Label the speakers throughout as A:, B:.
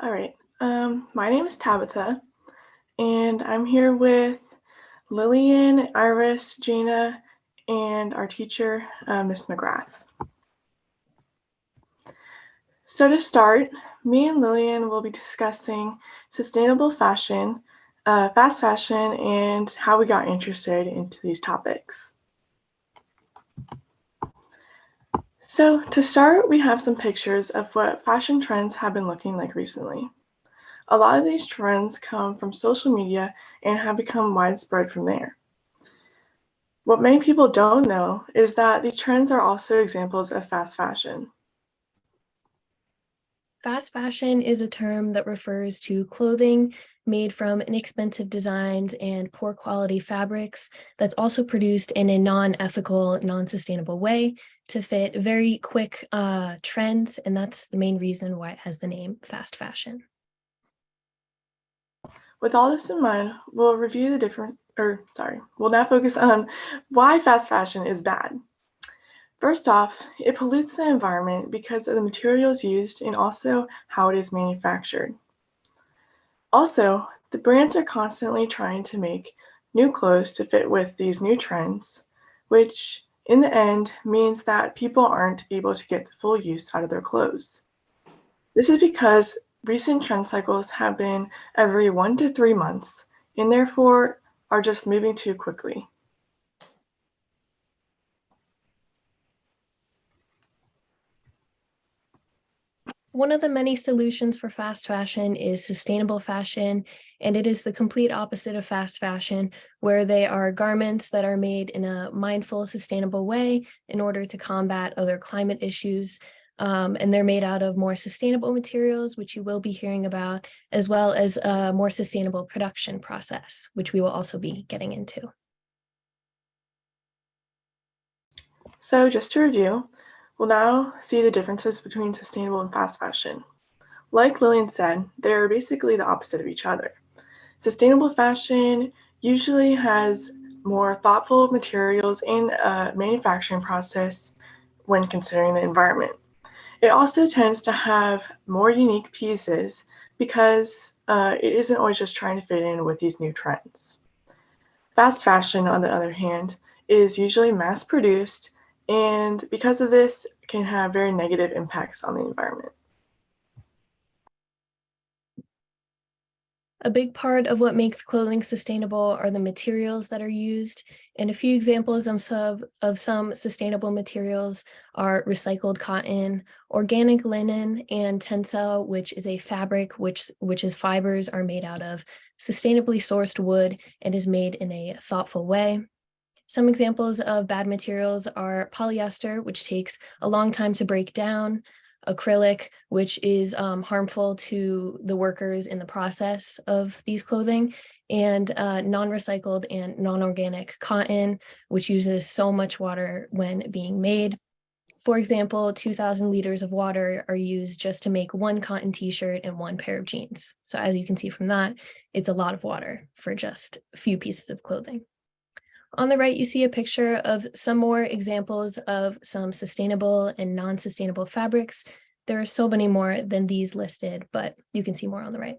A: All right. My name is Tabitha, and I'm here with Lillian, Iris, Jaina, and our teacher, Miss McGrath. So to start, me and Lillian will be discussing sustainable fashion, fast fashion, and how we got interested into these topics. So to start, we have some pictures of what fashion trends have been looking like recently. A lot of these trends come from social media and have become widespread from there. What many people don't know is that these trends are also examples of fast fashion.
B: Fast fashion is a term that refers to clothing made from inexpensive designs and poor quality fabrics that's also produced in a non-ethical, non-sustainable way to fit very quick trends. And that's the main reason why it has the name fast fashion.
A: With all this in mind, we'll now focus on why fast fashion is bad. First off, it pollutes the environment because of the materials used and also how it is manufactured. Also, the brands are constantly trying to make new clothes to fit with these new trends, which in the end means that people aren't able to get the full use out of their clothes. This is because recent trend cycles have been every 1 to 3 months and therefore are just moving too quickly.
B: One of the many solutions for fast fashion is sustainable fashion, and it is the complete opposite of fast fashion, where they are garments that are made in a mindful, sustainable way in order to combat other climate issues. And they're made out of more sustainable materials, which you will be hearing about, as well as a more sustainable production process, which we will also be getting into.
A: So just to review, we'll now see the differences between sustainable and fast fashion. Like Lillian said, they're basically the opposite of each other. Sustainable fashion usually has more thoughtful materials and a manufacturing process when considering the environment. It also tends to have more unique pieces because it isn't always just trying to fit in with these new trends. Fast fashion, on the other hand, is usually mass produced and because of this can have very negative impacts on the environment.
B: A big part of what makes clothing sustainable are the materials that are used. And a few examples of some sustainable materials are recycled cotton, organic linen, and tencel, which is a fabric which is fibers are made out of sustainably sourced wood and is made in a thoughtful way. Some examples of bad materials are polyester, which takes a long time to break down, acrylic, which is harmful to the workers in the process of these clothing, and non-recycled and non-organic cotton, which uses so much water when being made. For example, 2,000 liters of water are used just to make one cotton t-shirt and one pair of jeans. So as you can see from that, it's a lot of water for just a few pieces of clothing. On the right, you see a picture of some more examples of some sustainable and non-sustainable fabrics. There are so many more than these listed, but you can see more on the right.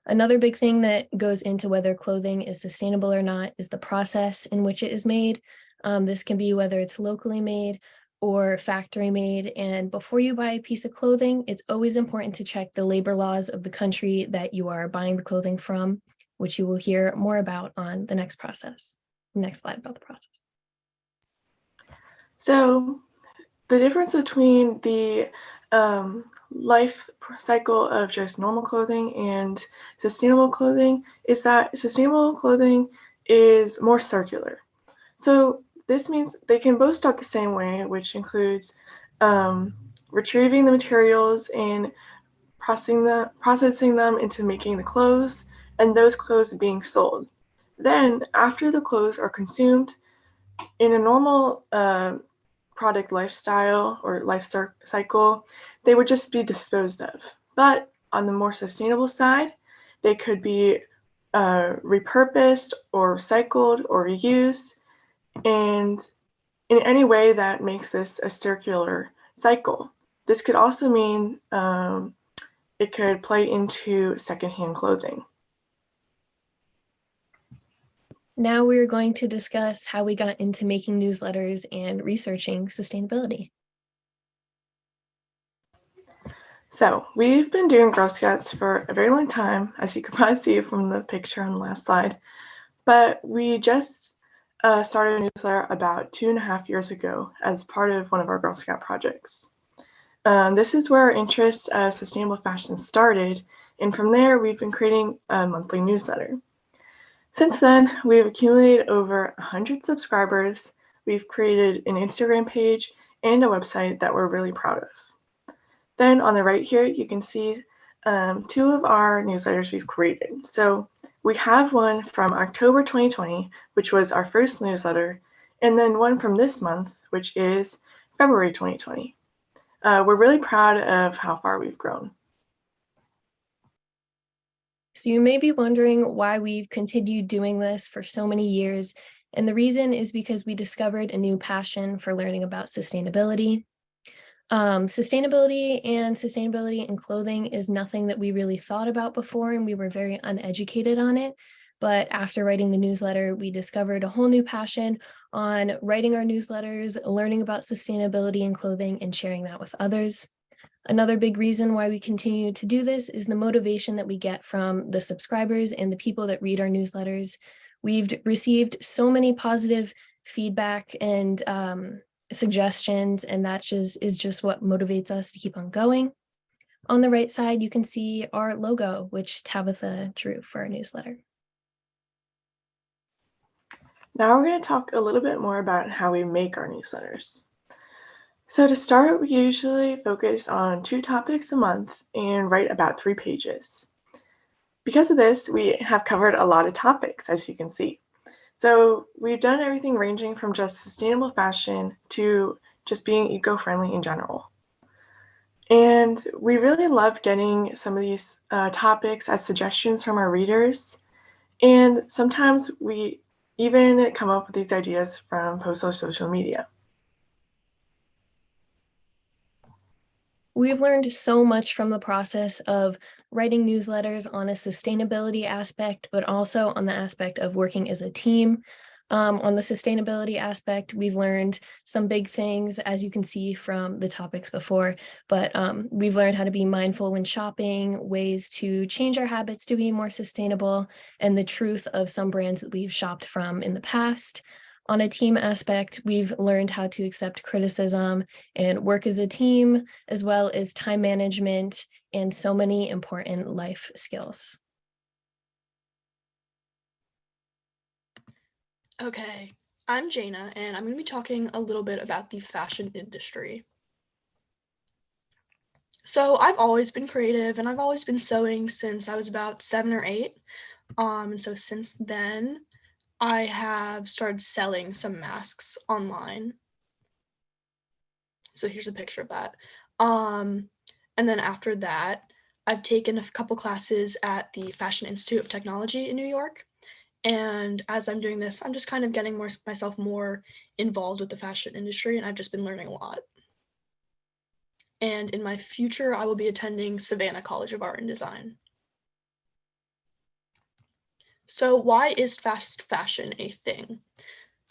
B: Another big thing that goes into whether clothing is sustainable or not is the process in which it is made. This can be whether it's locally made or factory made. And before you buy a piece of clothing, it's always important to check the labor laws of the country that you are buying the clothing from, which you will hear more about on the next slide about the process.
A: So the difference between the life cycle of just normal clothing and sustainable clothing is that sustainable clothing is more circular. So this means they can both start the same way, which includes retrieving the materials and processing them into making the clothes, and those clothes being sold. Then, after the clothes are consumed, in a normal product lifestyle or life cycle, they would just be disposed of. But on the more sustainable side, they could be repurposed or recycled or reused, and in any way that makes this a circular cycle. This could also mean it could play into secondhand clothing.
B: Now we're going to discuss how we got into making newsletters and researching sustainability.
A: So we've been doing Girl Scouts for a very long time, as you can probably see from the picture on the last slide, but we just started a newsletter about 2.5 years ago as part of one of our Girl Scout projects. This is where our interest of sustainable fashion started, and from there we've been creating a monthly newsletter. Since then, we've accumulated over 100 subscribers, we've created an Instagram page and a website that we're really proud of. Then on the right here, you can see 2 of our newsletters we've created. So we have one from October 2020, which was our first newsletter, and then one from this month, which is February 2020. We're really proud of how far we've grown.
B: So you may be wondering why we've continued doing this for so many years, and the reason is because we discovered a new passion for learning about sustainability. Sustainability in clothing is nothing that we really thought about before, and we were very uneducated on it. But after writing the newsletter, we discovered a whole new passion on writing our newsletters, learning about sustainability in clothing, and sharing that with others. Another big reason why we continue to do this is the motivation that we get from the subscribers and the people that read our newsletters. We've received so many positive feedback and suggestions, and that is just what motivates us to keep on going. On the right side, you can see our logo, which Tabitha drew for our newsletter.
A: Now we're going to talk a little bit more about how we make our newsletters. So to start, we usually focus on 2 topics a month and write about 3 pages. Because of this, we have covered a lot of topics, as you can see. So we've done everything ranging from just sustainable fashion to just being eco-friendly in general. And we really love getting some of these topics as suggestions from our readers. And sometimes we even come up with these ideas from posts on social media.
B: We've learned so much from the process of writing newsletters on a sustainability aspect, but also on the aspect of working as a team. On the sustainability aspect, we've learned some big things, as you can see from the topics before, but we've learned how to be mindful when shopping, ways to change our habits to be more sustainable, and the truth of some brands that we've shopped from in the past. On a team aspect, we've learned how to accept criticism and work as a team, as well as time management and so many important life skills.
C: Okay, I'm Jaina, and I'm going to be talking a little bit about the fashion industry. So I've always been creative, and I've always been sewing since I was about 7 or 8. And so since then, I have started selling some masks online. So here's a picture of that. And then after that, I've taken a couple classes at the Fashion Institute of Technology in New York. And as I'm doing this, I'm just kind of getting myself more involved with the fashion industry, and I've just been learning a lot. And in my future, I will be attending Savannah College of Art and Design. So why is fast fashion a thing?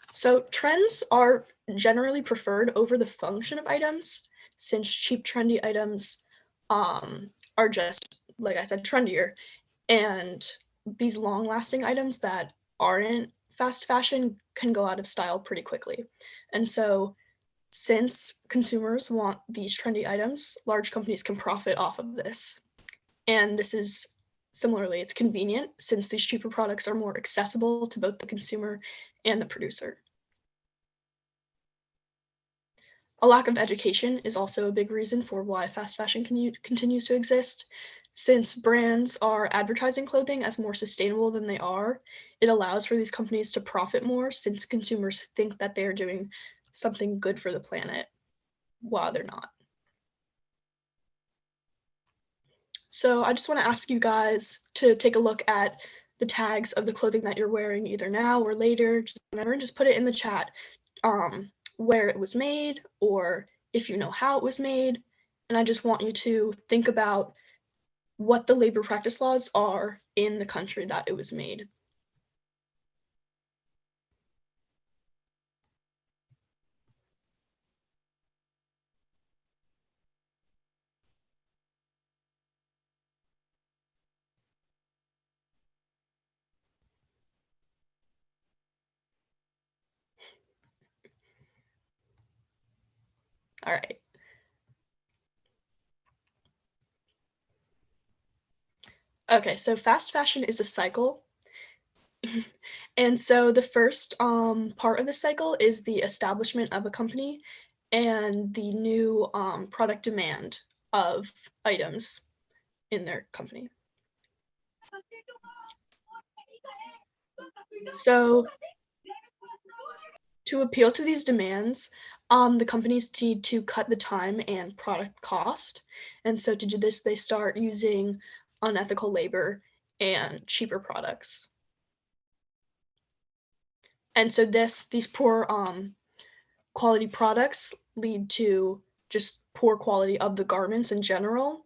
C: So trends are generally preferred over the function of items, since cheap, trendy items are just, like I said, trendier. And these long-lasting items that aren't fast fashion can go out of style pretty quickly. And so since consumers want these trendy items, large companies can profit off of this. And this is similarly, it's convenient since these cheaper products are more accessible to both the consumer and the producer. A lack of education is also a big reason for why fast fashion continues to exist. Since brands are advertising clothing as more sustainable than they are, it allows for these companies to profit more since consumers think that they are doing something good for the planet while they're not. So I just want to ask you guys to take a look at the tags of the clothing that you're wearing either now or later, just whenever, and just put it in the chat where it was made or if you know how it was made. And I just want you to think about what the labor practice laws are in the country that it was made. All right. Okay, so fast fashion is a cycle. And so the first part of the cycle is the establishment of a company and the new product demand of items in their company. So to appeal to these demands, the companies need to cut the time and product cost. And so to do this, they start using unethical labor and cheaper products. And so these poor quality products lead to just poor quality of the garments in general.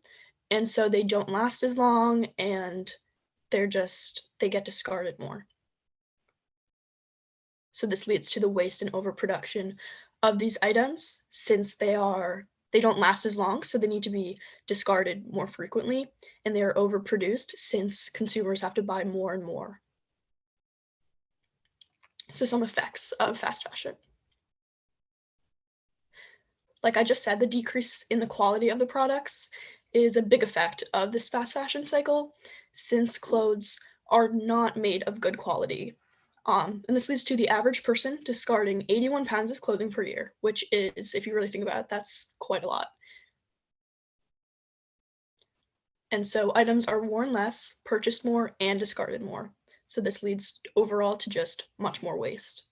C: And so they don't last as long and they get discarded more. So this leads to the waste and overproduction of these items since they don't last as long, so they need to be discarded more frequently, and they are overproduced since consumers have to buy more and more. So some effects of fast fashion. Like I just said, the decrease in the quality of the products is a big effect of this fast fashion cycle since clothes are not made of good quality. And this leads to the average person discarding 81 pounds of clothing per year, which is, if you really think about it, that's quite a lot. And so items are worn less, purchased more, and discarded more. So this leads overall to just much more waste.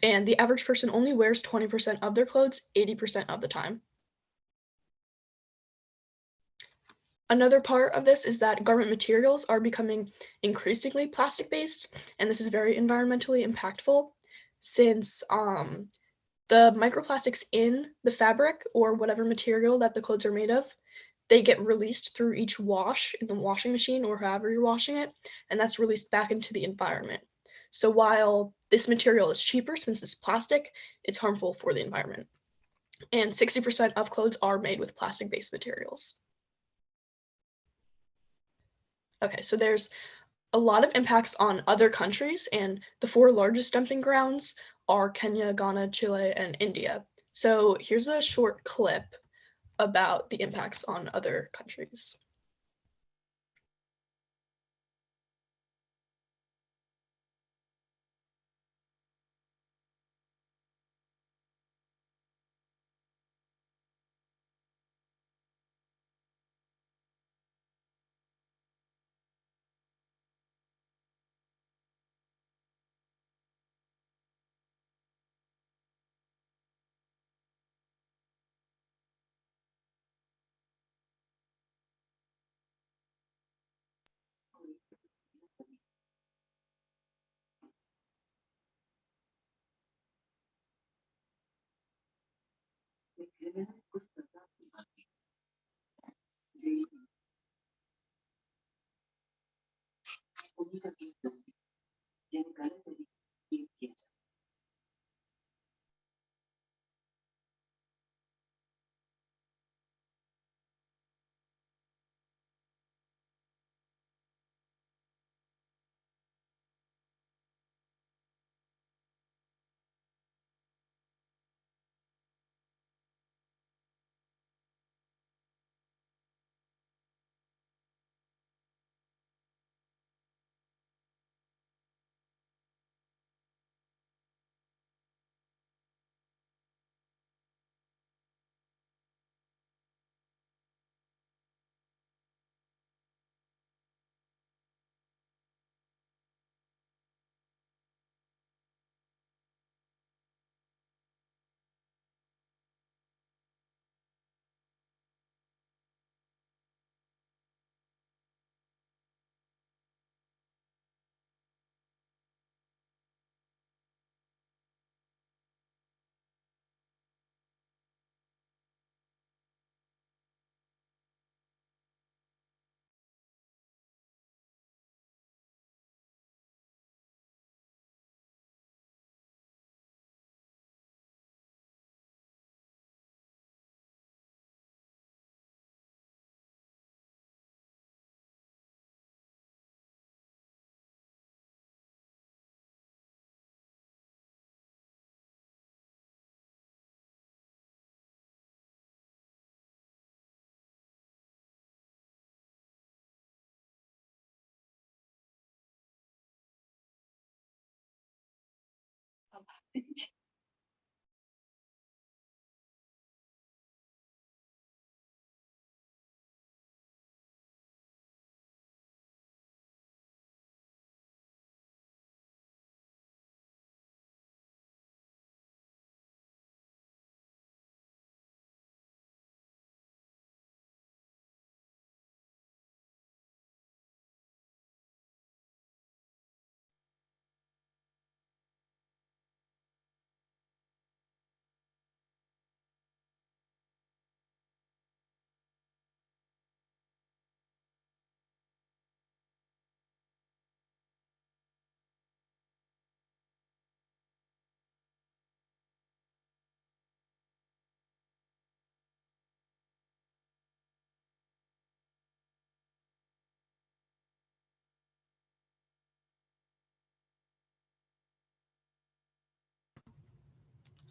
C: And the average person only wears 20% of their clothes 80% of the time. Another part of this is that garment materials are becoming increasingly plastic-based, and this is very environmentally impactful since the microplastics in the fabric or whatever material that the clothes are made of, they get released through each wash in the washing machine or however you're washing it, and that's released back into the environment. So while this material is cheaper since it's plastic, it's harmful for the environment. And 60% of clothes are made with plastic-based materials. Okay, so there's a lot of impacts on other countries, and the 4 largest dumping grounds are Kenya, Ghana, Chile, and India. So here's a short clip about the impacts on other countries.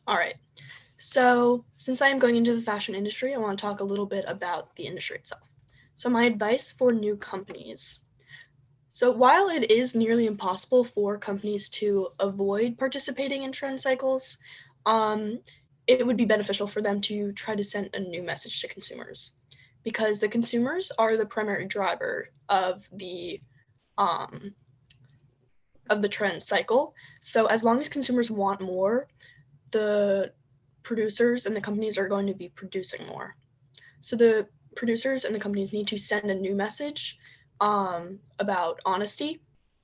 C: All right. So since I am going into the fashion industry, I want to talk a little bit about the industry itself. So my advice for new companies. So while it is nearly impossible for companies to avoid participating in trend cycles, it would be beneficial for them to try to send a new message to consumers, because the consumers are the primary driver of the trend cycle. So as long as consumers want more, the producers and the companies are going to be producing more. So the producers and the companies need to send a new message about honesty.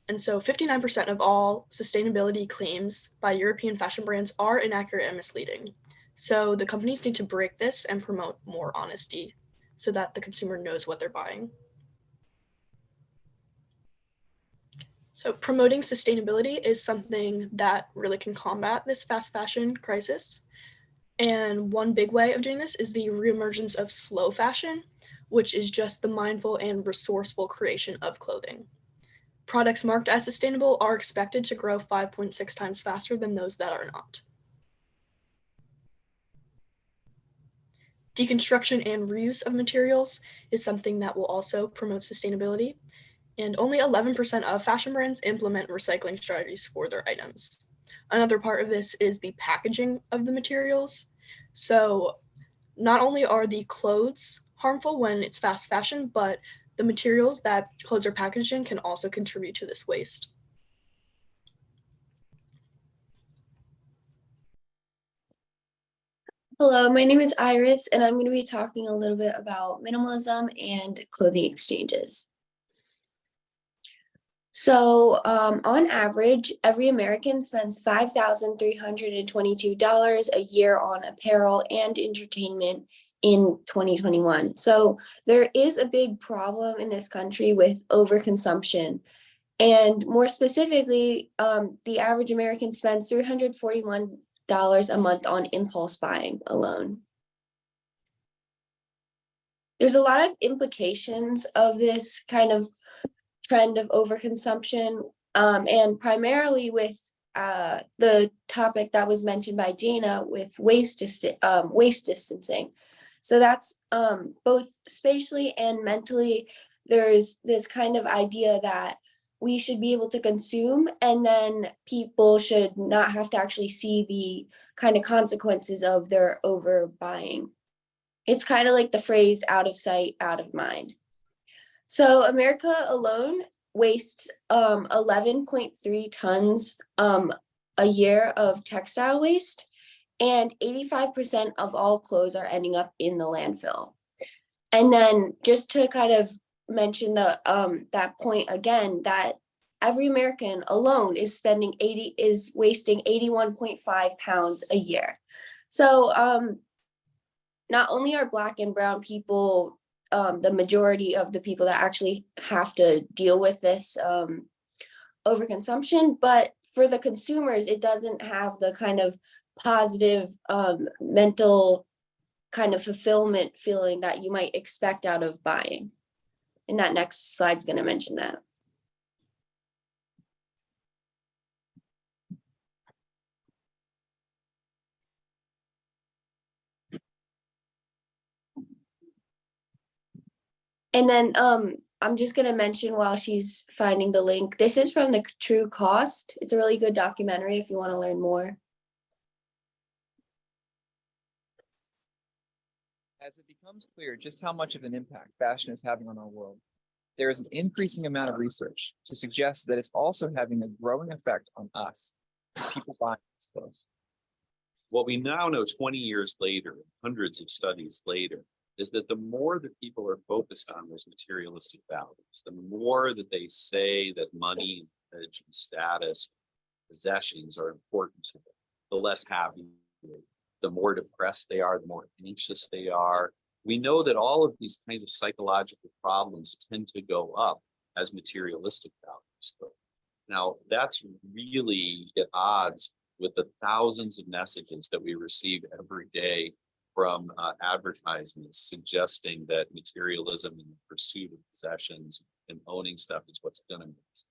C: And so 59% of all sustainability claims by European fashion brands are inaccurate and misleading. So the companies need to break this and promote more honesty so that the consumer knows what they're buying. So promoting sustainability is something that really can combat this fast fashion crisis. And one big way of doing this is the reemergence of slow fashion, which is just the mindful and resourceful creation of clothing. Products marked as sustainable are expected to grow 5.6 times faster than those that are not. Deconstruction and reuse of materials is something that will also promote sustainability, and only 11% of fashion brands implement recycling strategies for their items. Another part of this is the packaging of the materials. So not only are the clothes harmful when it's fast fashion, but the materials that clothes are packaged in can also contribute to this waste.
D: Hello, my name is Iris, and I'm going to be talking a little bit about minimalism and clothing exchanges. So, on average, every American spends $5,322 a year on apparel and entertainment in 2021. So, there is a big problem in this country with overconsumption. And more specifically, the average American spends $341 a month on impulse buying alone. There's a lot of implications of this kind of trend of overconsumption, and primarily with the topic that was mentioned by Jaina with waist distancing. So that's both spatially and mentally. There's this kind of idea that we should be able to consume, and then people should not have to actually see the kind of consequences of their overbuying. It's kind of like the phrase out of sight, out of mind. So America alone wastes 11.3 tons a year of textile waste, and 85% of all clothes are ending up in the landfill. And then just to kind of mention the that point again, that every American alone is wasting 81.5 pounds a year. So not only are Black and brown people the majority of the people that actually have to deal with this overconsumption, but for the consumers, it doesn't have the kind of positive mental kind of fulfillment feeling that you might expect out of buying. And that next slide's going to mention that. And then I'm just going to mention while she's finding the link, this is from The True Cost. It's a really good documentary if you want to learn more.
E: As it becomes clear just how much of an impact fashion is having on our world, there is an increasing amount of research to suggest that it's also having a growing effect on us, people buying these clothes.
F: What we now know 20 years later, hundreds of studies later, is that the more that people are focused on those materialistic values, the more that they say that money, image, and status, possessions are important to them, the less happy they are. The more depressed they are, the more anxious they are. We know that all of these kinds of psychological problems tend to go up as materialistic values go. Now, that's really at odds with the thousands of messages that we receive every day from advertisements suggesting that materialism and the pursuit of possessions and owning stuff is what's going to make us.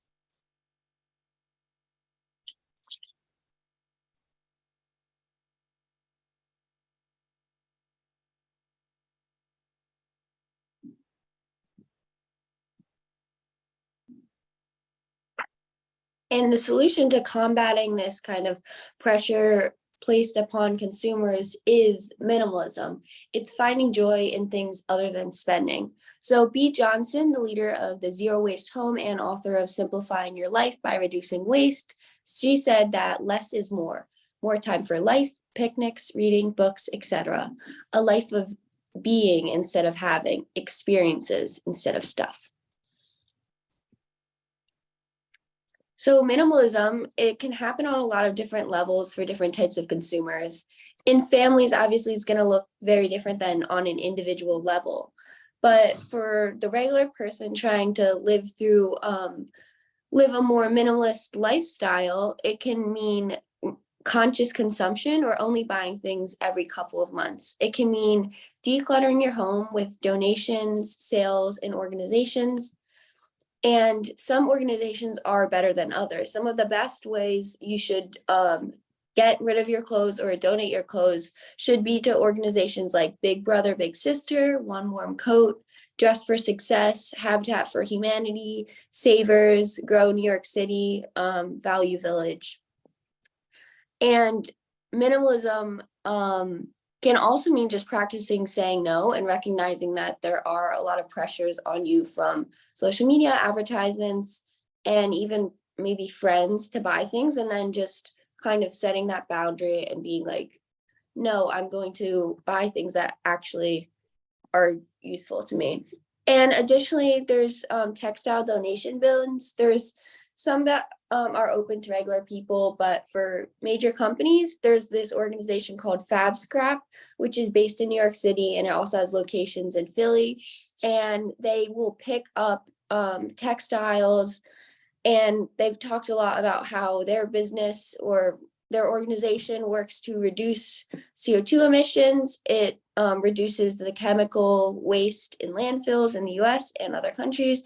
D: And the solution to combating this kind of pressure placed upon consumers is minimalism. It's finding joy in things other than spending. So B. Johnson, the leader of the Zero Waste Home and author of Simplifying Your Life by Reducing Waste, she said that less is more. More time for life, picnics, reading, books, etc. A life of being instead of having, experiences instead of stuff. So minimalism, it can happen on a lot of different levels for different types of consumers. In families, obviously, it's going to look very different than on an individual level. But for the regular person trying to live a more minimalist lifestyle, it can mean conscious consumption or only buying things every couple of months. It can mean decluttering your home with donations, sales, and organizations. And some organizations are better than others. Some of the best ways you should get rid of your clothes or donate your clothes should be to organizations like Big Brother, Big Sister, One Warm Coat, Dress for Success, Habitat for Humanity, Savers, Grow New York City, Value Village. And minimalism can also mean just practicing saying no and recognizing that there are a lot of pressures on you from social media, advertisements, and even maybe friends to buy things, and then just kind of setting that boundary and being like, no, I'm going to buy things that actually are useful to me. And additionally, there's textile donation bins. There's some that are open to regular people, but for major companies, there's this organization called Fab Scrap, which is based in New York City, and it also has locations in Philly, and they will pick up textiles, and they've talked a lot about how their business or their organization works to reduce CO2 emissions. It reduces the chemical waste in landfills in the US and other countries,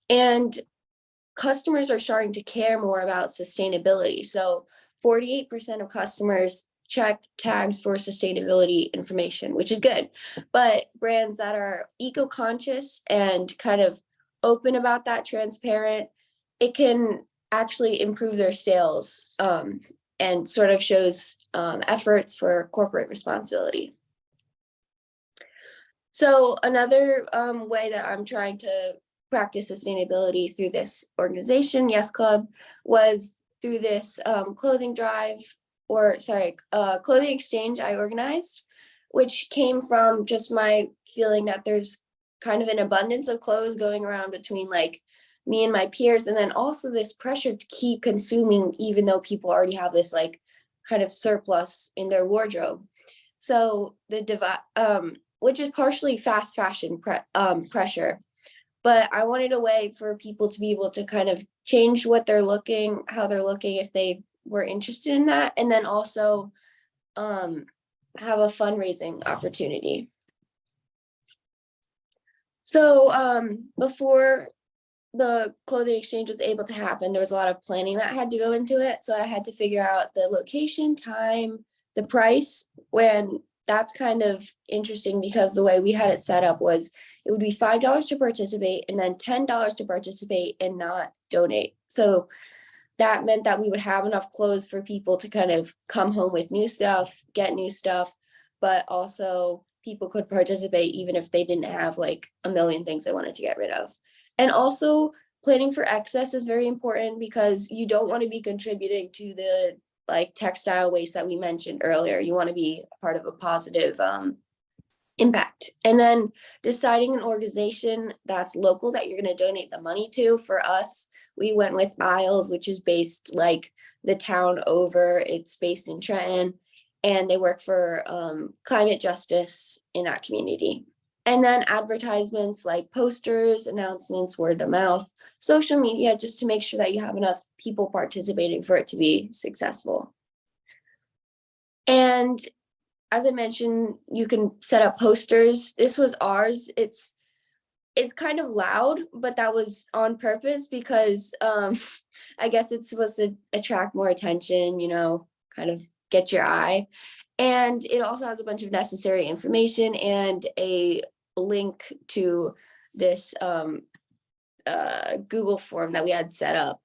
D: and customers are starting to care more about sustainability. So 48% of customers check tags for sustainability information, which is good. But brands that are eco-conscious and kind of open about that, transparent, it can actually improve their sales and sort of shows efforts for corporate responsibility. So another way that I'm trying to practice sustainability through this organization, Yes Club, was through this clothing exchange I organized, which came from just my feeling that there's kind of an abundance of clothes going around between like me and my peers, and then also this pressure to keep consuming even though people already have this like kind of surplus in their wardrobe. So which is partially fast fashion pressure. But I wanted a way for people to be able to kind of change what they're looking, how they're looking if they were interested in that, and then also have a fundraising opportunity. So before the clothing exchange was able to happen, there was a lot of planning that had to go into it. So I had to figure out the location, time, the price, when that's kind of interesting because the way we had it set up was it would be $5 to participate and then $10 to participate and not donate. So that meant that we would have enough clothes for people to kind of come home with new stuff, get new stuff, but also people could participate even if they didn't have like a million things they wanted to get rid of. And also planning for excess is very important because you don't want to be contributing to the like textile waste that we mentioned earlier. You want to be part of a positive impact. And then deciding an organization that's local that you're going to donate the money to. For us, we went with Isles, which is based like the town over. It's based in Trenton, and they work for climate justice in that community. And then advertisements like posters, announcements, word of mouth, social media, just to make sure that you have enough people participating for it to be successful. And as I mentioned, you can set up posters. This was ours. It's kind of loud, but that was on purpose because I guess it's supposed to attract more attention, you know, kind of get your eye. And it also has a bunch of necessary information and a link to this Google form that we had set up.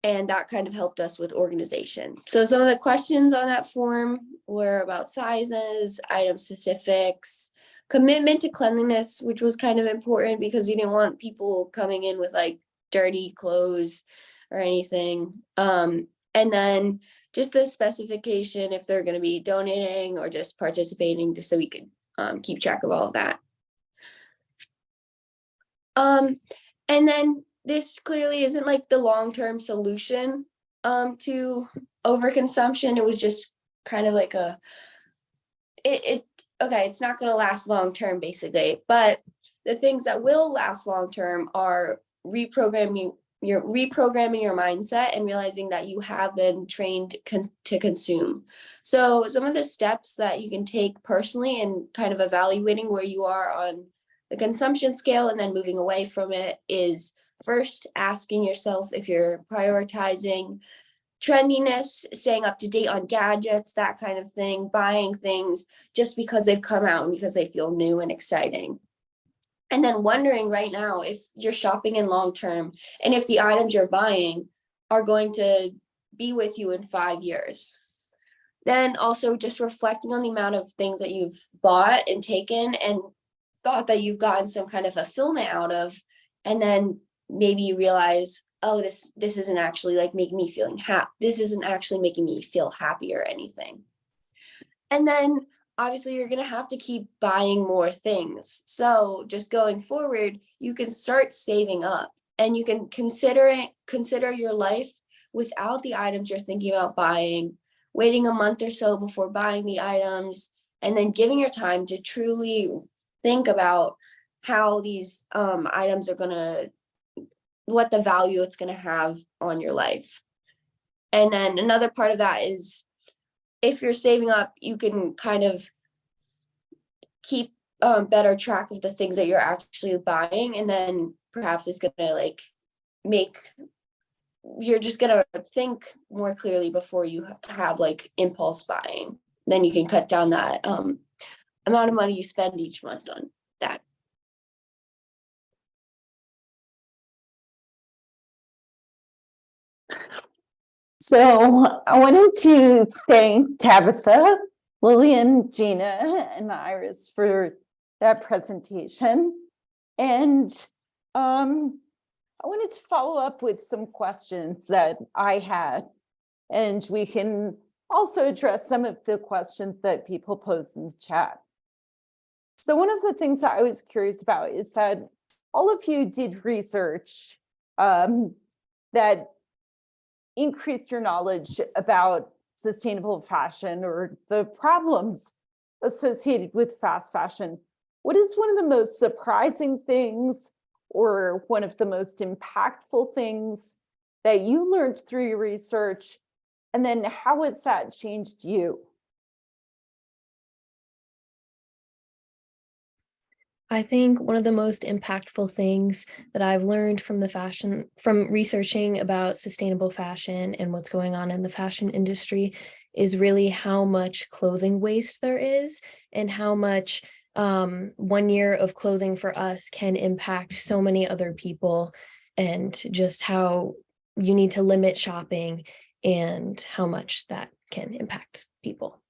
D: And that kind of helped us with organization. So some of the questions on that form were about sizes, item specifics, commitment to cleanliness, which was kind of important because you didn't want people coming in with like dirty clothes or anything. And then just the specification if they're going to be donating or just participating, just so we could keep track of all of that. And then this clearly isn't like the long-term solution to overconsumption. It was just kind of like okay, it's not going to last long-term basically, but the things that will last long-term are reprogramming your mindset and realizing that you have been trained to consume. So some of the steps that you can take personally and kind of evaluating where you are on the consumption scale and then moving away from it is first asking yourself if you're prioritizing trendiness, staying up to date on gadgets, that kind of thing, buying things just because they've come out and because they feel new and exciting. And then wondering right now if you're shopping in long term and if the items you're buying are going to be with you in 5 years. Then also just reflecting on the amount of things that you've bought and taken and thought that you've gotten some kind of fulfillment out of, and then maybe you realize, oh, this isn't actually like making me feeling happy. This isn't actually making me feel happy or anything. And then obviously you're going to have to keep buying more things. So just going forward, you can start saving up and you can consider your life without the items you're thinking about buying, waiting a month or so before buying the items, and then giving your time to truly think about how these items are going to, what the value it's going to have on your life. And then another part of that is if you're saving up, you can kind of keep better track of the things that you're actually buying. And then perhaps it's going to like you're just going to think more clearly before you have like impulse buying. Then you can cut down that amount of money you spend each month on that.
G: So I wanted to thank Tabitha, Lillian, Jaina, and Iris for that presentation. And I wanted to follow up with some questions that I had, and we can also address some of the questions that people posed in the chat. So one of the things that I was curious about is that all of you did research that increased your knowledge about sustainable fashion or the problems associated with fast fashion. What is one of the most surprising things or one of the most impactful things that you learned through your research? And then how has that changed you?
B: I think one of the most impactful things that I've learned from from researching about sustainable fashion and what's going on in the fashion industry is really how much clothing waste there is and how much 1 year of clothing for us can impact so many other people, and just how you need to limit shopping and how much that can impact people.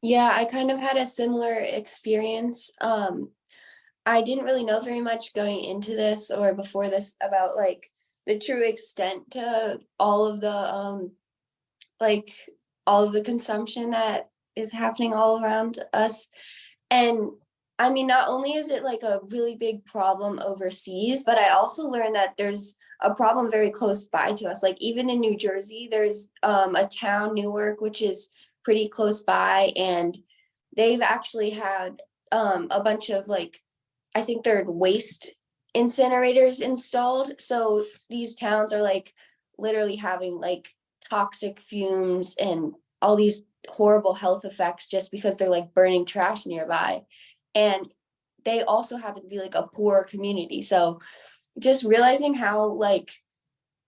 D: Yeah, I kind of had a similar experience. I didn't really know very much going into this or before this about like the true extent to all of the like all of the consumption that is happening all around us. And I mean, not only is it like a really big problem overseas, but I also learned that there's a problem very close by to us. Like even in New Jersey, there's a town, Newark, which is pretty close by, and they've actually had a bunch of like, I think they're waste incinerators installed. So these towns are like literally having like toxic fumes and all these horrible health effects just because they're like burning trash nearby. And they also happen to be like a poor community. So just realizing how like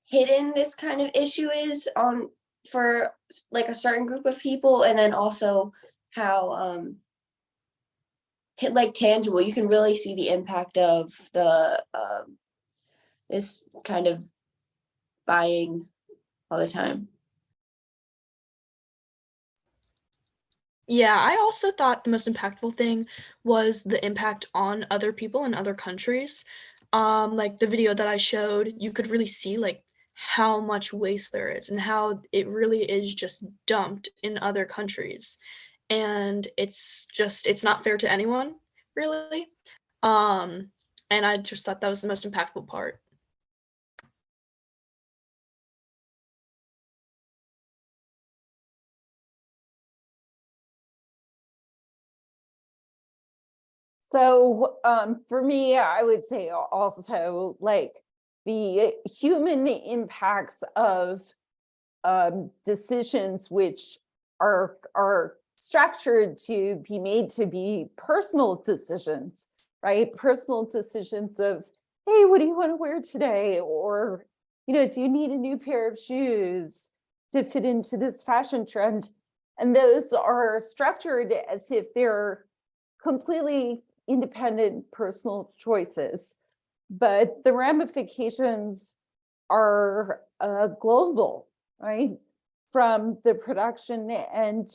D: hidden this kind of issue is on for like a certain group of people, and then also how like tangible you can really see the impact of the this kind of buying all the time.
C: Yeah, I also thought the most impactful thing was the impact on other people in other countries. Like the video that I showed, you could really see like how much waste there is and how it really is just dumped in other countries. And it's not fair to anyone, really. Um, and I just thought that was the most impactful part.
G: So for me, I would say also like the human impacts of decisions which are structured to be made to be personal decisions, right? Personal decisions of, hey, what do you want to wear today? Or, do you need a new pair of shoes to fit into this fashion trend? And those are structured as if they're completely independent personal choices, but the ramifications are global, right? From the production end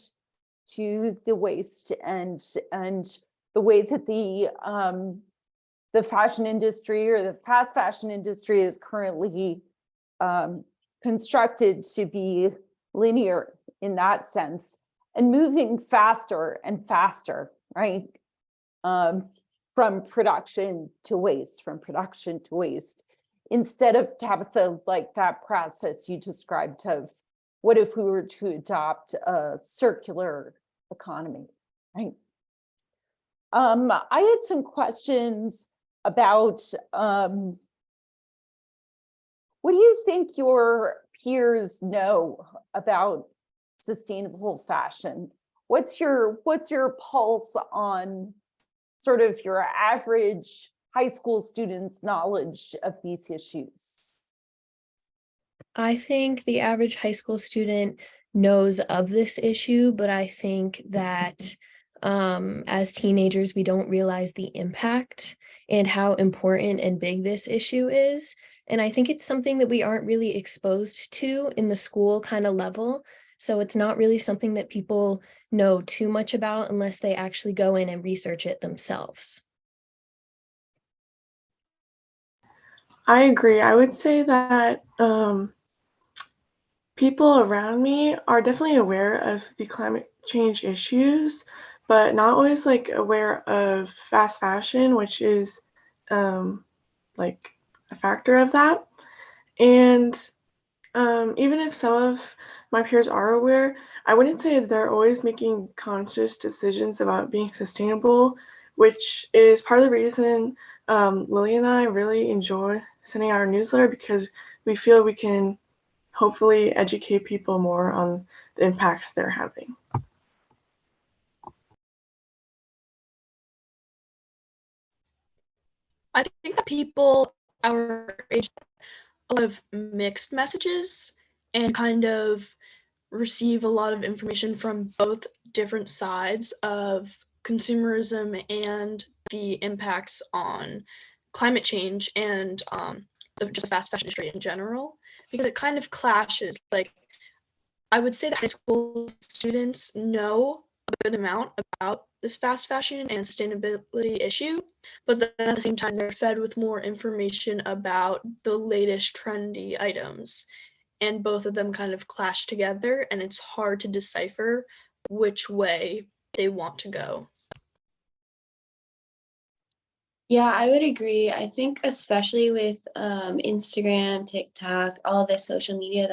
G: to the waste and the way that the fashion industry or the fast fashion industry is currently constructed to be linear in that sense and moving faster and faster, right? From production to waste, instead of, Tabitha, like that process you described of what if we were to adopt a circular economy, right? I had some questions about what do you think your peers know about sustainable fashion? What's your pulse on sort of your average high school student's knowledge of these issues?
B: I think the average high school student knows of this issue, but I think that as teenagers, we don't realize the impact and how important and big this issue is. And I think it's something that we aren't really exposed to in the school kind of level. So it's not really something that people know too much about unless they actually go in and research it themselves.
A: I agree. I would say that people around me are definitely aware of the climate change issues, but not always like aware of fast fashion, which is like a factor of that. And even if some of my peers are aware, I wouldn't say they're always making conscious decisions about being sustainable, which is part of the reason Lillian and I really enjoy sending out our newsletter, because we feel we can hopefully educate people more on the impacts they're having.
C: I think that people our age a lot of mixed messages and kind of receive a lot of information from both different sides of consumerism and the impacts on climate change and just the fast fashion industry in general, because it kind of clashes. Like, I would say that high school students know good amount about this fast fashion and sustainability issue, but then at the same time, they're fed with more information about the latest trendy items. And both of them kind of clash together, and it's hard to decipher which way they want to go.
D: Yeah, I would agree. I think especially with Instagram, TikTok, all this social media,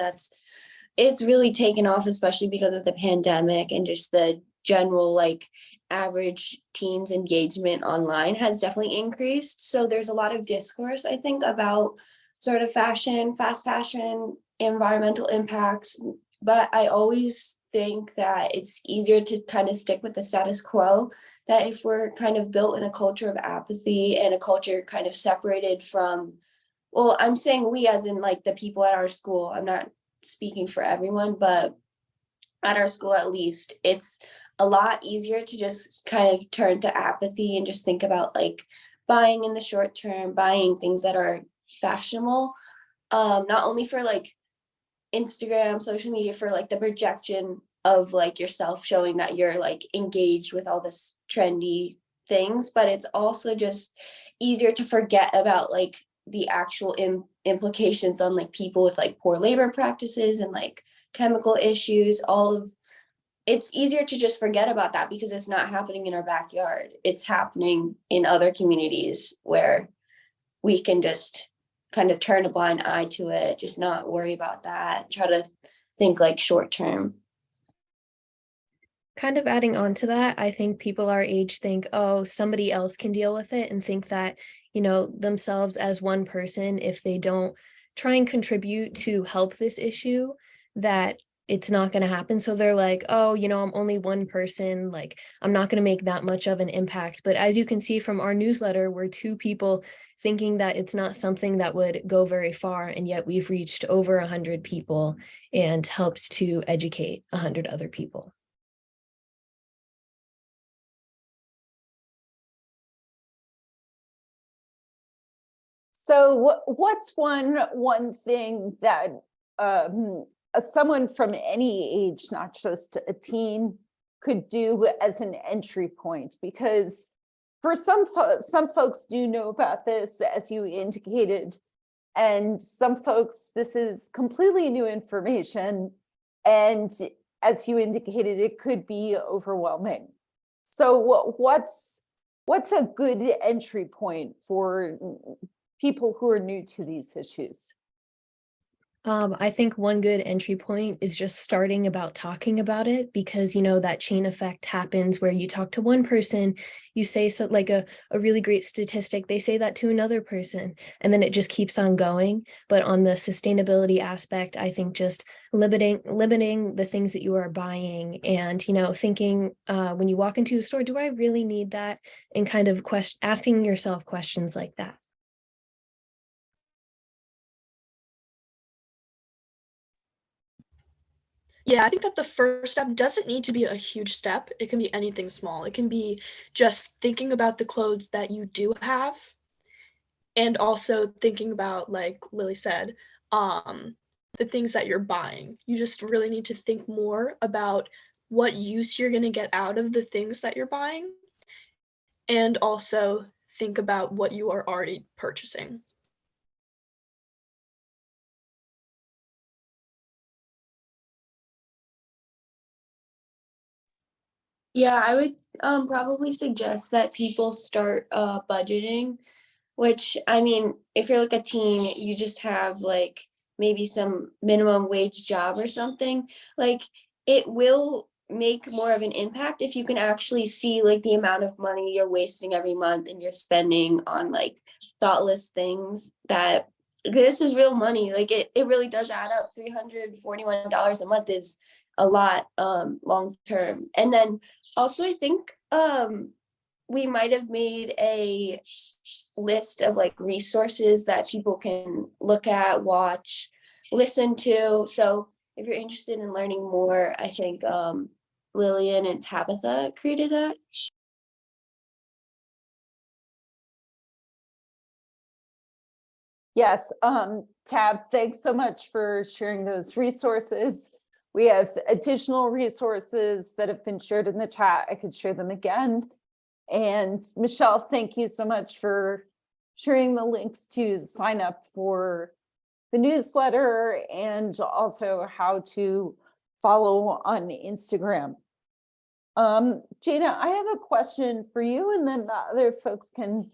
D: it's really taken off, especially because of the pandemic and just the general like average teens engagement online has definitely increased. So there's a lot of discourse, I think, about sort of fashion, fast fashion, environmental impacts. But I always think that it's easier to kind of stick with the status quo, that if we're kind of built in a culture of apathy and a culture kind of separated from, well, I'm saying we as in like the people at our school, I'm not speaking for everyone, but at our school at least, it's a lot easier to just kind of turn to apathy and just think about like buying in the short term, buying things that are fashionable, not only for like Instagram, social media, for like the projection of like yourself showing that you're like engaged with all this trendy things, but it's also just easier to forget about like the actual implications on like people with like poor labor practices and like chemical issues. It's easier to just forget about that because it's not happening in our backyard. It's happening in other communities where we can just kind of turn a blind eye to it, just not worry about that, try to think like short term.
B: Kind of adding on to that, I think people our age think, oh, somebody else can deal with it, and think that, themselves as one person, if they don't try and contribute to help this issue, that it's not going to happen. So they're like, oh, I'm only one person, like I'm not going to make that much of an impact. But as you can see from our newsletter, we're two people thinking that it's not something that would go very far, and yet we've reached over 100 people and helped to educate 100 other people.
G: So what's one thing that someone from any age, not just a teen, could do as an entry point? Because for some folks do know about this, as you indicated, and some folks, this is completely new information. And as you indicated, it could be overwhelming. So what's a good entry point for people who are new to these issues?
B: I think one good entry point is just starting about talking about it, because that chain effect happens where you talk to one person, you say so, like a really great statistic, they say that to another person, and then it just keeps on going. But on the sustainability aspect, I think just limiting the things that you are buying, and thinking when you walk into a store, do I really need that? And kind of asking yourself questions like that.
C: Yeah, I think that the first step doesn't need to be a huge step. It can be anything small. It can be just thinking about the clothes that you do have, and also thinking about, like Lily said, the things that you're buying. You just really need to think more about what use you're going to get out of the things that you're buying, and also think about what you are already purchasing.
D: Yeah, I would probably suggest that people start budgeting, which, I mean, if you're like a teen, you just have like maybe some minimum wage job or something, like it will make more of an impact if you can actually see like the amount of money you're wasting every month and you're spending on like thoughtless things. That this is real money, like it really does add up. $341 a month is a lot long term. And then also I think we might have made a list of like resources that people can look at, watch, listen to. So if you're interested in learning more, I think Lillian and Tabitha created that.
G: Yes, Tab, thanks so much for sharing those resources. We have additional resources that have been shared in the chat. I could share them again. And Michelle, thank you so much for sharing the links to sign up for the newsletter and also how to follow on Instagram. Jaina, I have a question for you, and then the other folks can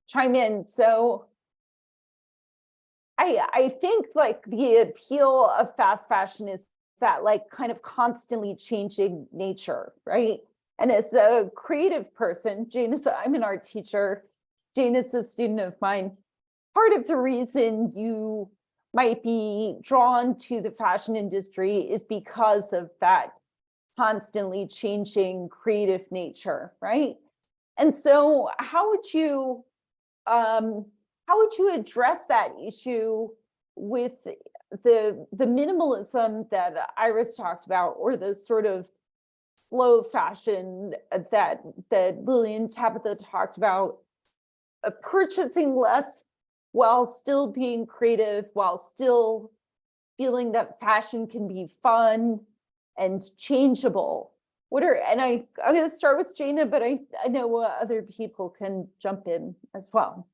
G: chime in. So I think like the appeal of fast fashion is that like kind of constantly changing nature, right? And as a creative person, I'm an art teacher, Jaina's a student of mine. Part of the reason you might be drawn to the fashion industry is because of that constantly changing creative nature, right? And so how would you address that issue with the minimalism that Iris talked about, or the sort of slow fashion that Lillian, Tabitha talked about, purchasing less while still being creative, while still feeling that fashion can be fun and changeable? I'm going to start with Jaina, but I know other people can jump in as well.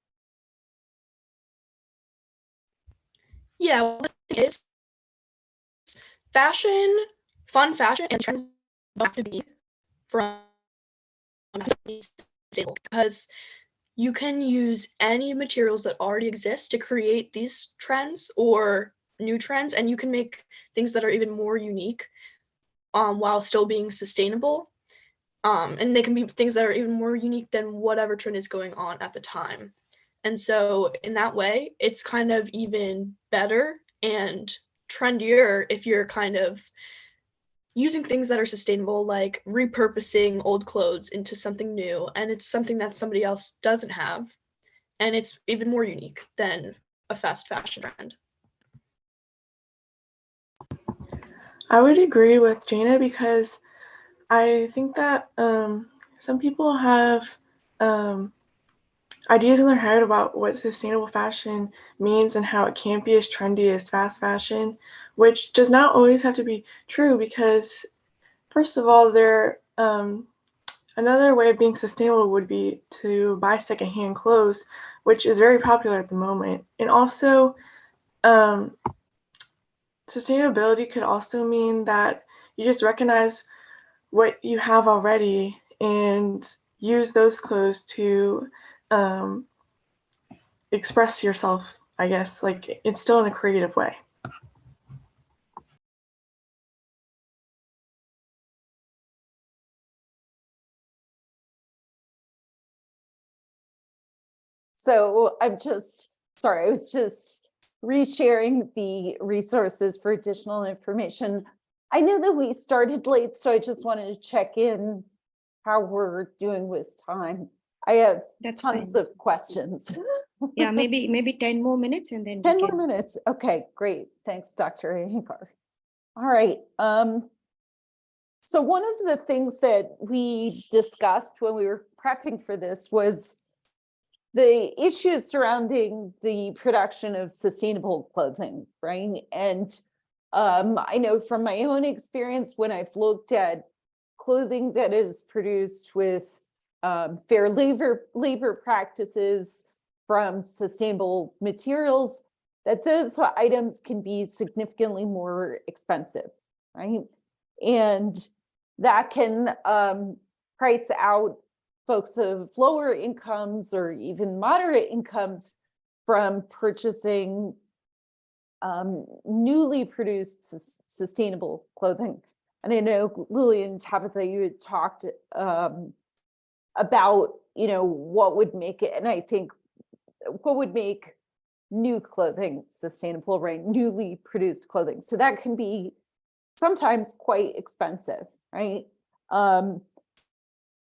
C: Yeah, well, the thing is, fun fashion and trends don't have to be from stable, because you can use any materials that already exist to create these trends or new trends, and you can make things that are even more unique while still being sustainable. And they can be things that are even more unique than whatever trend is going on at the time. And so in that way, it's kind of even better and trendier if you're kind of using things that are sustainable, like repurposing old clothes into something new, and it's something that somebody else doesn't have, and it's even more unique than a fast fashion trend.
A: I would agree with Jaina, because I think that some people have ideas in their head about what sustainable fashion means and how it can't be as trendy as fast fashion, which does not always have to be true, because first of all, another way of being sustainable would be to buy secondhand clothes, which is very popular at the moment. And also, sustainability could also mean that you just recognize what you have already and use those clothes to express yourself, I guess. Like, it's still in a creative way.
G: So I was just resharing the resources for additional information. I know that we started late, so I just wanted to check in how we're doing with time. I have tons of questions.
H: Yeah, maybe 10 more minutes and then
G: 10 more minutes. Okay, great. Thanks, Dr. Ankar. All right. So one of the things that we discussed when we were prepping for this was the issues surrounding the production of sustainable clothing, right? And I know from my own experience, when I've looked at clothing that is produced with fair labor practices from sustainable materials, that those items can be significantly more expensive, right? And that can price out folks of lower incomes or even moderate incomes from purchasing newly produced sustainable clothing. And I know Lillian and Tabitha, you had talked about, what would make it, and I think what would make new clothing sustainable, right? Newly produced clothing. So that can be sometimes quite expensive, right? And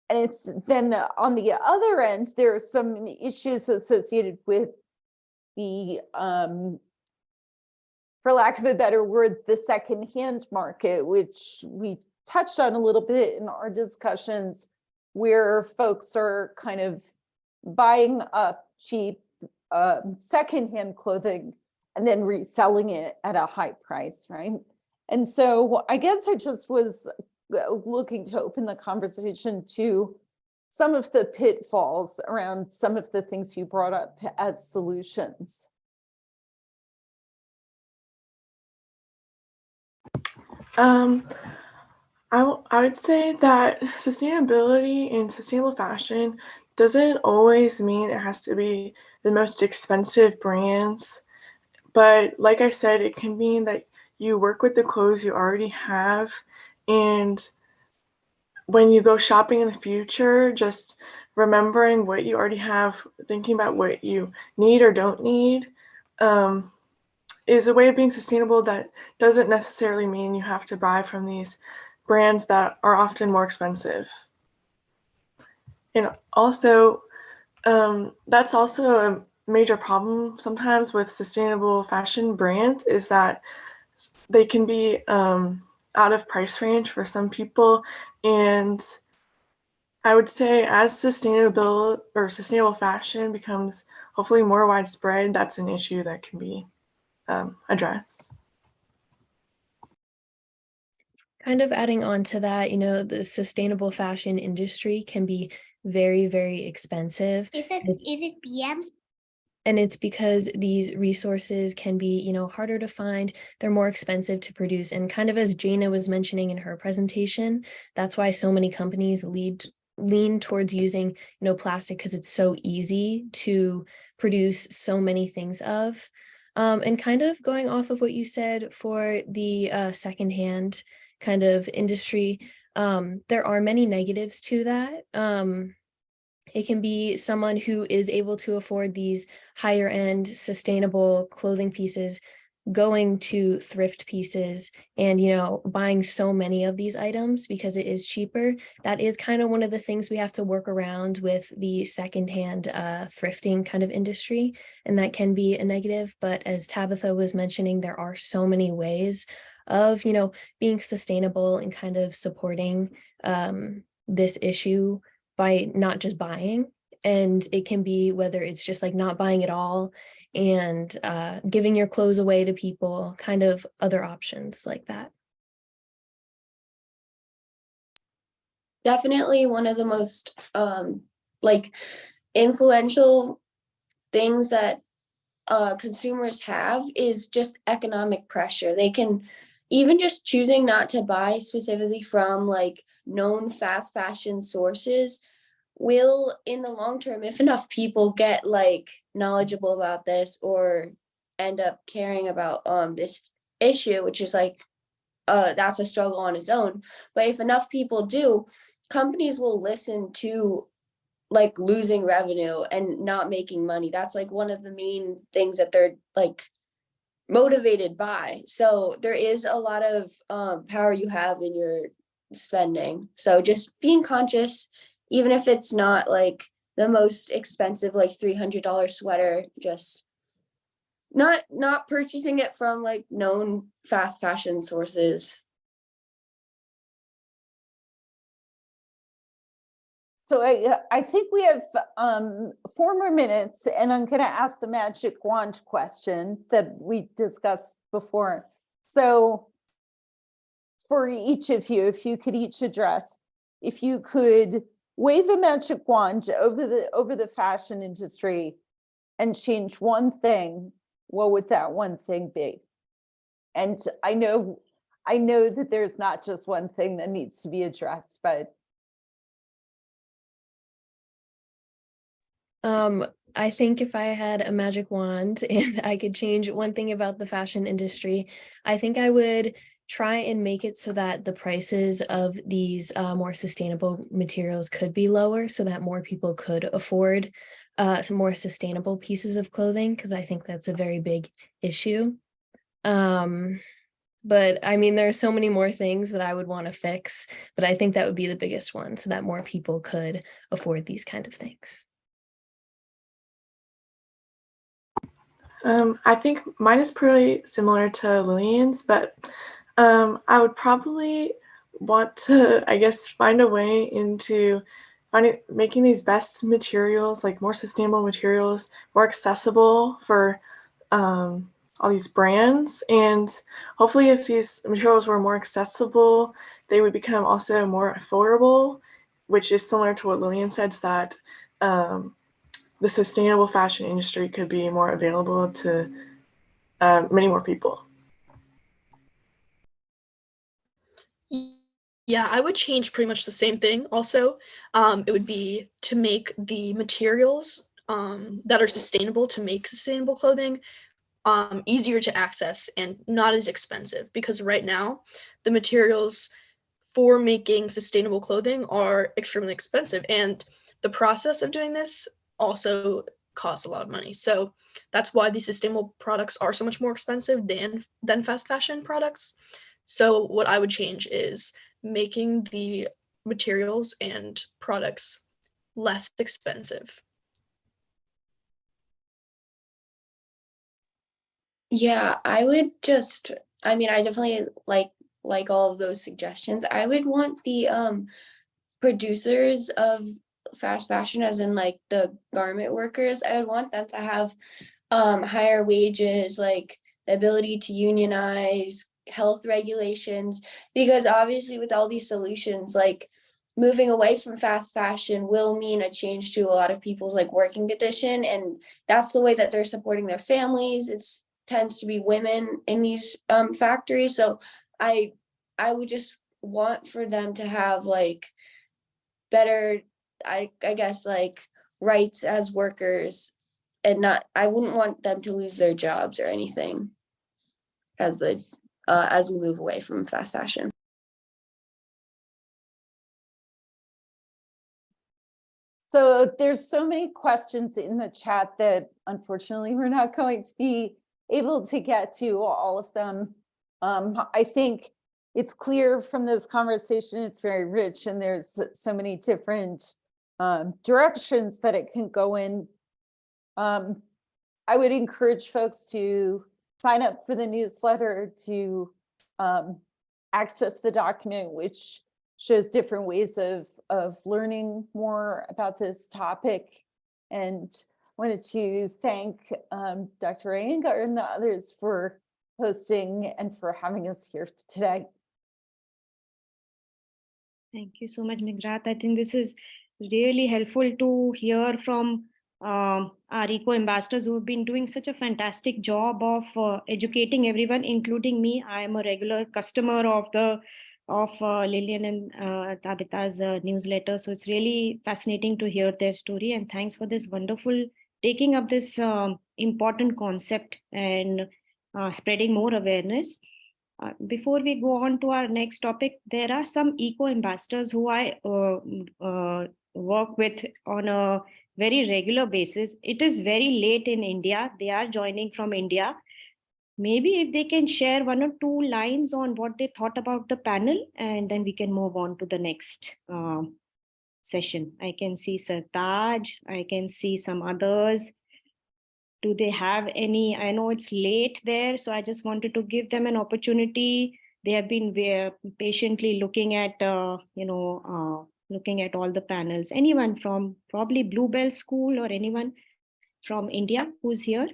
G: it's then on the other end, there are some issues associated with the, for lack of a better word, the secondhand market, which we touched on a little bit in our discussions, where folks are kind of buying up cheap secondhand clothing and then reselling it at a high price, right? And so I guess I just was looking to open the conversation to some of the pitfalls around some of the things you brought up as solutions.
A: I would say that sustainability and sustainable fashion doesn't always mean it has to be the most expensive brands. But like I said, it can mean that you work with the clothes you already have. And when you go shopping in the future, just remembering what you already have, thinking about what you need or don't need, is a way of being sustainable that doesn't necessarily mean you have to buy from these brands that are often more expensive. And also, that's also a major problem sometimes with sustainable fashion brands, is that they can be out of price range for some people. And I would say as sustainable fashion becomes hopefully more widespread, that's an issue that can be addressed.
B: Kind of adding on to that, the sustainable fashion industry can be very, very expensive.
I: Is it PM?
B: And it's because these resources can be, harder to find. They're more expensive to produce. And kind of as Jaina was mentioning in her presentation, that's why so many companies lean towards using, plastic, because it's so easy to produce so many things of. And kind of going off of what you said for the secondhand kind of industry, there are many negatives to that. It can be someone who is able to afford these higher end sustainable clothing pieces going to thrift pieces and, buying so many of these items because it is cheaper. That is kind of one of the things we have to work around with the secondhand thrifting kind of industry. And that can be a negative. But as Tabitha was mentioning, there are so many ways of, being sustainable and kind of supporting this issue by not just buying. And it can be whether it's just like not buying at all and giving your clothes away to people, kind of other options like that.
D: Definitely one of the most influential things that consumers have is just economic pressure. They can even just choosing not to buy specifically from known fast fashion sources will, in the long term, if enough people get knowledgeable about this or end up caring about this issue, which is that's a struggle on its own. But if enough people do, companies will listen to losing revenue and not making money. That's one of the main things that they're motivated by. So there is a lot of power you have in your spending. So just being conscious, even if it's not the most expensive $300 sweater, just not purchasing it from known fast fashion sources.
G: So I think we have 4 more minutes, and I'm going to ask the magic wand question that we discussed before. So for each of you, if you could each address, if you could wave a magic wand over the fashion industry and change one thing, what would that one thing be? And I know that there's not just one thing that needs to be addressed, but
B: I think if I had a magic wand and I could change one thing about the fashion industry, I think I would try and make it so that the prices of these more sustainable materials could be lower so that more people could afford some more sustainable pieces of clothing, because I think that's a very big issue. But I mean, there are so many more things that I would want to fix, but I think that would be the biggest one so that more people could afford these kind of things.
A: I think mine is pretty similar to Lillian's, but I would probably want to, I guess, find a way into making these best materials, more sustainable materials, more accessible for all these brands, and hopefully if these materials were more accessible, they would become also more affordable, which is similar to what Lillian said, that the sustainable fashion industry could be more available to many more people.
C: Yeah, I would change pretty much the same thing also. It would be to make the materials that are sustainable to make sustainable clothing easier to access and not as expensive, because right now the materials for making sustainable clothing are extremely expensive, and the process of doing this also costs a lot of money. So that's why these sustainable products are so much more expensive than fast fashion products. So what I would change is making the materials and products less expensive.
D: Yeah, I would just, I mean, I definitely like all of those suggestions. I would want the producers of fast fashion, as in like the garment workers, I would want them to have higher wages, like the ability to unionize, health regulations, because obviously with all these solutions, like moving away from fast fashion will mean a change to a lot of people's like working condition, and that's the way that they're supporting their families. It tends to be women in these factories, so I would just want for them to have like better, I guess, like rights as workers, and not, I wouldn't want them to lose their jobs or anything as we move away from fast fashion.
G: So there's so many questions in the chat that unfortunately we're not going to be able to get to all of them. I think it's clear from this conversation, it's very rich, and there's so many different directions that it can go in. I would encourage folks to sign up for the newsletter to access the document, which shows different ways of learning more about this topic. And wanted to thank Dr. Iyengar and the others for hosting and for having us here today.
H: Thank you so much, McGrath. I think this is really helpful to hear from our eco ambassadors who have been doing such a fantastic job of educating everyone, including me. I am a regular customer of Lillian and Tabitha's newsletter. So it's really fascinating to hear their story. And thanks for this wonderful taking up this important concept and spreading more awareness. Before we go on to our next topic, there are some eco ambassadors who I work with on a very regular basis. It is very late in India. They are joining from India. Maybe if they can share 1 or 2 lines on what they thought about the panel, and then we can move on to the next session. I can see Sir Taj, I can see some others. Do they have any? I know it's late there, so I just wanted to give them an opportunity. They have been patiently looking at, looking at all the panels. Anyone from probably Bluebell School or anyone from India who's here?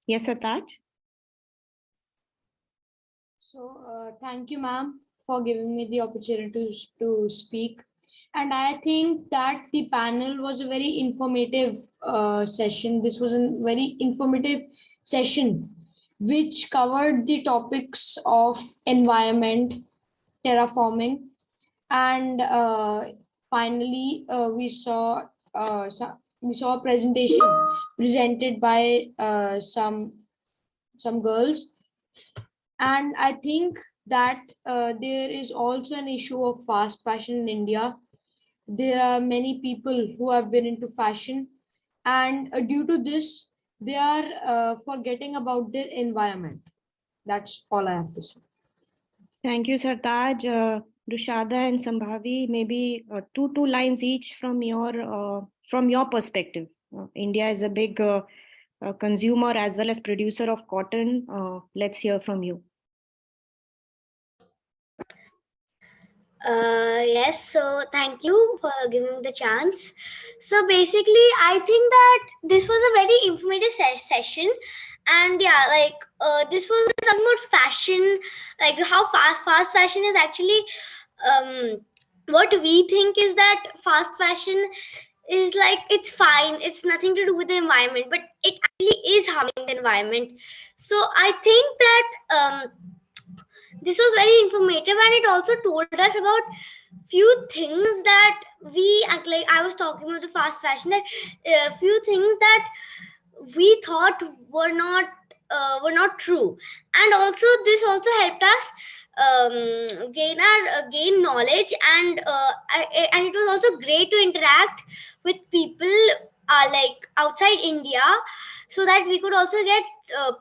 H: Yes, Ataj?
I: So thank you, ma'am, for giving me the opportunity to speak. And I think that the panel was a very informative session. This was a very informative session, which covered the topics of environment, terraforming, and finally we saw a presentation presented by some girls. And I think that there is also an issue of fast fashion in India. There are many people who have been into fashion, and due to this, they are forgetting about their environment. That's all I have to say.
H: Thank you, Sartaj. Dushada and Sambhavi, maybe two lines each from your perspective. India is a big consumer as well as producer of cotton. Let's hear from you.
J: Yes, so thank you for giving me the chance. So basically, I think that this was a very informative session, and yeah, like this was talking about fashion, like how fast fashion is actually. What we think is that fast fashion is like it's fine, it's nothing to do with the environment, but it actually is harming the environment. So I think that this was very informative, and it also told us about few things that we act like. I was talking about the fast fashion, that few things that we thought were not true, and also this also helped us gain knowledge, and and it was also great to interact with people like outside India, so that we could also get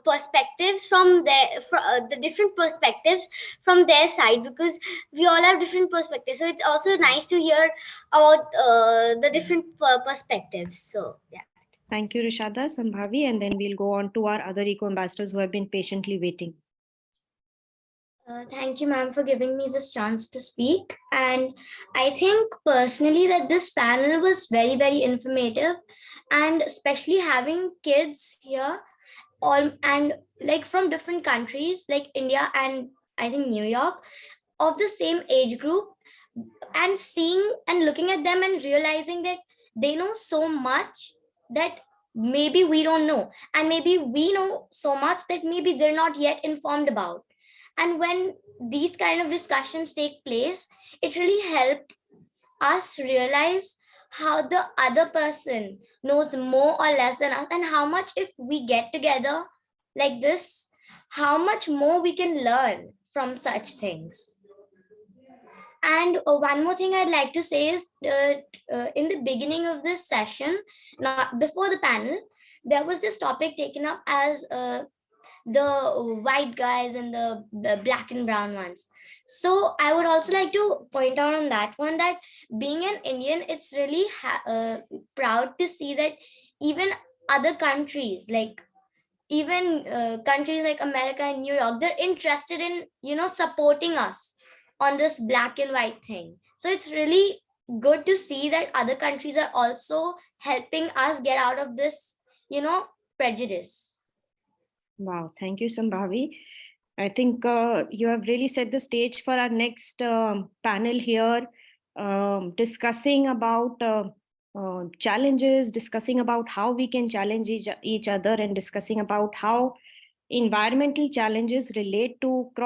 J: perspectives from the different perspectives from their side, because we all have different perspectives, so it's also nice to hear about the different perspectives. So yeah.
H: Thank you, Rishada, Sambhavi, and then we'll go on to our other eco-ambassadors who have been patiently waiting.
I: Thank you, ma'am, for giving me this chance to speak. And I think personally that this panel was very, very informative, and especially having kids here, all and like from different countries like India and I think New York, of the same age group, and seeing and looking at them and realizing that they know so much that maybe we don't know, and maybe we know so much that maybe they're not yet informed about. And when these kind of discussions take place, it really helps us realize how the other person knows more or less than us, and how much if we get together like this, how much more we can learn from such things. And one more thing I'd like to say is in the beginning of this session, not before the panel, there was this topic taken up as the white guys and the black and brown ones. So I would also like to point out on that one that being an Indian, it's really proud to see that even other countries, like even countries like America and New York, they're interested in, supporting us on this black and white thing. So it's really good to see that other countries are also helping us get out of this, prejudice.
H: Wow, thank you, Sambhavi. I think you have really set the stage for our next panel here, discussing about challenges, discussing about how we can challenge each other, and discussing about how environmental challenges relate to cross